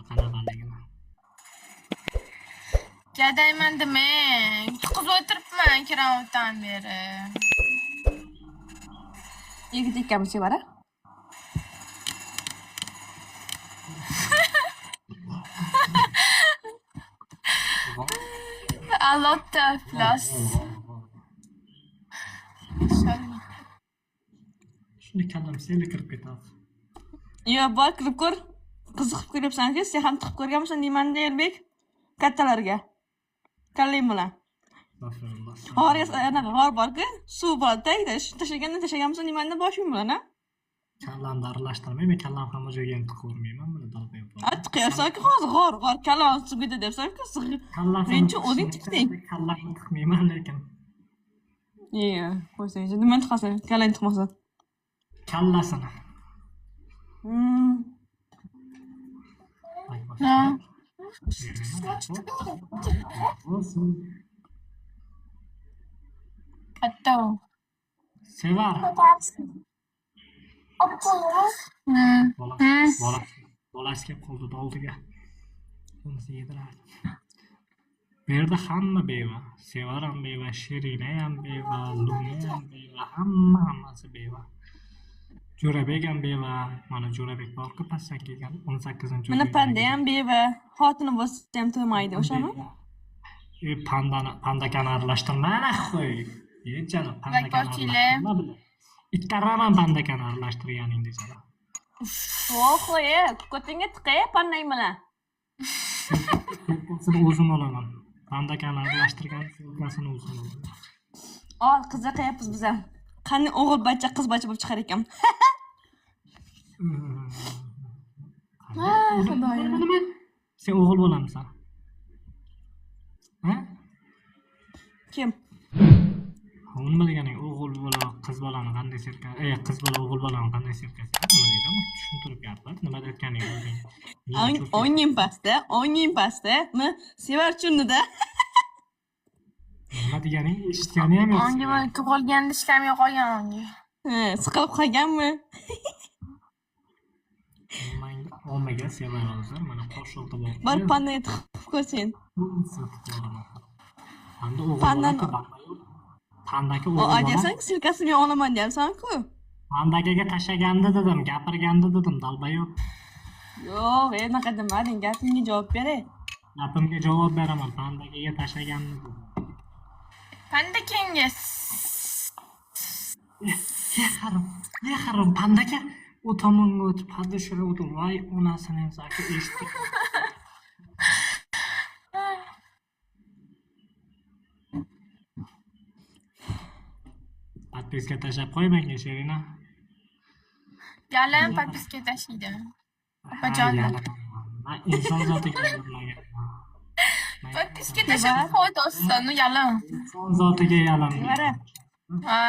qanaqaligini. Gadayman demang. Chiqib o'tiribman kiravotdan beri. Yigit ekanmi Sevara? A lot of plus. Shuni kallam senga kirib ketadi. Yo, bor kirib ko'r. Qiziqib ko'ryapsan-ku, sen ham tiqib ko'rganmisan deyman-da Elbek. Kattalarga. Kallang bilan. G'or bor-ku, suv bor tagida. Tashlaganmisan deyman-da boshim bilan, ha? Kallamni aralashtirmayman, kallam ham o'ziga ham tiqavermayman, buni dalbayib. Tiqyapsan-ku hozir g'or, kallam suvga debsan-ku. Birinchi o'zing tiqding. Kallamni tiqmayman lekin. Yo, qo'ysang, nima tiqasan? Kallang tiqmasa. Kallasini. Ha. Katta. Sevar. Bolasi kelib qoldi oldiga. Unisi yediradi. Bu yerda hamma beva. Sevar ham beva, Sherina ham beva, Luna ham beva, hammasi beva. Jo'rabek ham beva. Mana Jo'rabek bor-ku pastdan kelgan 18-chi. Mana panda ham beva. Xotini bo'lsa ham to'ymaydi, o'shami? Pandakani aralashtirma, ana qo'y. Yechani pandakani Chile. aralashtirma. Ikkaraman pandakani aralashtirganingda jala. Qo'y, ko'tingga tiqay pandang bilan. Seni o'zim olaman. Pandakani aralashtirgan sumkasini o'zim olaman. Ol, qiziqyapmiz biz ham. Qani o'g'il bachcha, qiz bachcha bo'lib chiqar ekan. Xudoyim. Sen o'g'il bo'lamisan? Ha? Kim? Nima deganing o'g'il bola, qiz bolani qanday serkas, qiz bola o'g'il bolani qanday serkas? Nima deysan? Tushuntirib gapir. Nima aytganing o'zing? O'nging pastda, Sevar tushundida. Nima deganing eshitgani ham yo'q. Ongi tug'ilganda ishlamay qolgan ongi. Siqilib qolganmi? Omega Sevar hozir mana qo'shildi bor. Bir pandaga tiqib ko'rsin. Pandaki O aytsan, silkasini olaman deyapsan-ku. Pandakaga tashlaganda dedim, gapirganda dedim, dalbayo'q. Yo'q, unaqa demading, gapimga javob beray. Gapimga javob beraman, pandakaga tashlaganda dedim. Panda kengiz. Harom, pandaka u tomonga o'tib, padishga o'tib, voy onasining zaki eshitdi. Podpiska tashlab qo'y menga, Sherina. Yalam podpiska tashlaydi. Opajonlar. Men inson zotiga yalanmagan. Podpiska tashlab qo'ydi ostona yalam. Inson zotiga yalanmagan. Ha.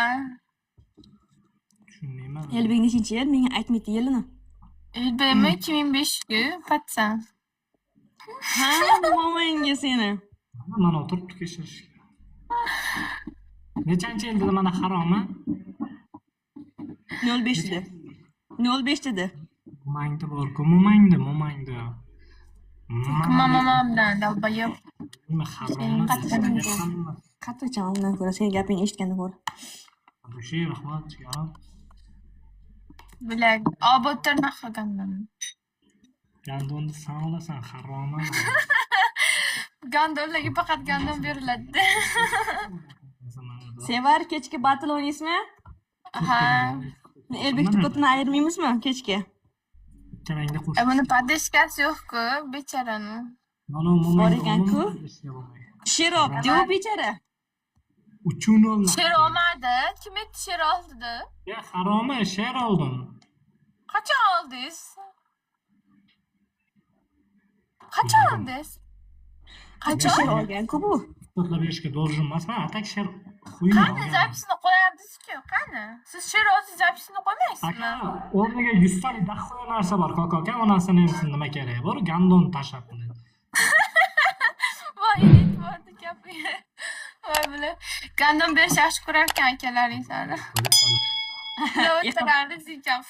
Tushunmayman. Elbek nechinchi yil? Menga aytmaydi yilini. Elbekmi 2005-ku, patsan. Ha, momanga seni. Mana o'tirib tekshirishga. Nechanchi yil dedi mana haromi? 05 dedi. 05 dedi. Momangda bor-ku, momangda. Mama bilan dalbayib. Nima haromi? Qattiq chamandan ko'ra sen gapingni eshitganda ko'ra. Bu shay rahmat ya. Bilak, obodlarni qilganman. Gandonni san olasan, haromi. Gandonlarga faqat gandon beriladi. Sevar, kechki battle o'ynaysizmi? Ha. Elbek to'pini ayirmaymizmi kechki? Kamangda qo'sh. Buni podishkasi yo'q-ku, bechorani. Mana Bor ekan-ku. Sher olibdi u bechora. Uchun oldi. Sher olmadi. Kim aytdi sher oldi? Ya haromi, sher oldim. Qachon oldingiz? Qachon oldingiz? Qachon sher olgan-ku bu? To'plab berishga должен emasman, atak sher qo'ying. Qani zapisini qo'yardingiz-ku, qani? Siz sher olsangiz zapisini qo'ymaysizmi? O'rniga 100 talik daxoya narsa bor, kaka. Onasini nima kerak bor? Gandon tashab qiladi. Voy, elit bordi gapiga. Voy bile. Gandon berish yaxshi ko'rar ekan akalaring sani. O'tirardi ekan.